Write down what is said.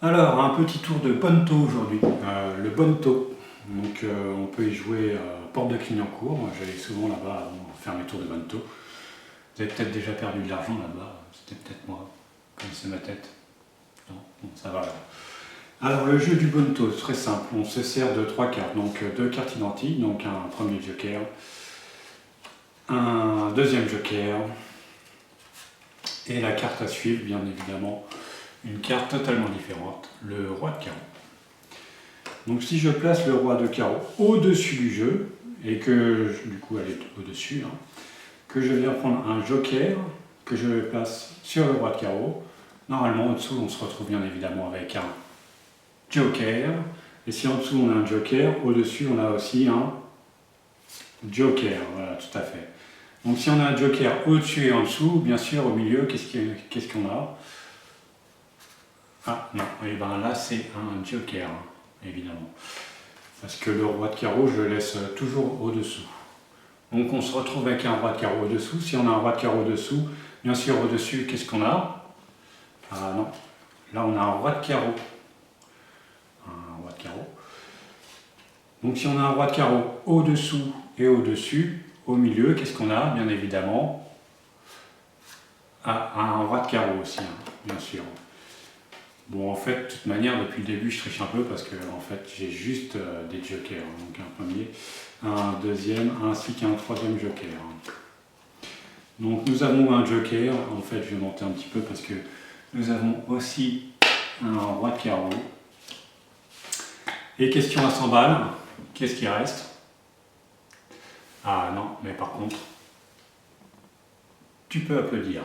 Alors, un petit tour de Bonto aujourd'hui. Le Bonto, donc on peut y jouer porte de Clignancourt. Moi, j'allais souvent là-bas avant faire mes tours de Bonto. Vous avez peut-être déjà perdu de l'argent là-bas, c'était peut-être moi, comme c'est ma tête. Non, bon, ça va. Alors, le jeu du Bonto, c'est très simple. On se sert de 3 cartes, donc 2 cartes identiques, donc un premier joker, un deuxième joker, et la carte à suivre, bien évidemment, une carte totalement différente, le roi de carreau. Donc si je place le roi de carreau au-dessus du jeu, et que du coup elle est au-dessus, que je viens prendre un joker, que je place sur le roi de carreau, normalement au-dessous on se retrouve bien évidemment avec un joker, et si en dessous on a un joker, au-dessus on a aussi un joker, voilà tout à fait. Donc si on a un joker au-dessus et en dessous, bien sûr au milieu, qu'est-ce qu'on a? Ah non, et bien là c'est un joker, évidemment. Parce que le roi de carreau, je le laisse toujours au-dessous. Donc on se retrouve avec un roi de carreau au-dessous. Si on a un roi de carreau au-dessous, bien sûr au-dessus, qu'est-ce qu'on a? Ah non, là on a un roi de carreau. Un roi de carreau. Donc si on a un roi de carreau au-dessous et au-dessus, au milieu, qu'est-ce qu'on a? Bien évidemment, un roi de carreau aussi, bien sûr. Bon, en fait, de toute manière, depuis le début, je triche un peu parce que en fait, j'ai juste des jokers. Donc un premier, un deuxième, ainsi qu'un troisième joker. Donc nous avons un joker. En fait, je vais monter un petit peu parce que nous avons aussi un roi de carreau. Et question à 100 balles, qu'est-ce qui reste? Ah non, mais par contre, tu peux applaudir.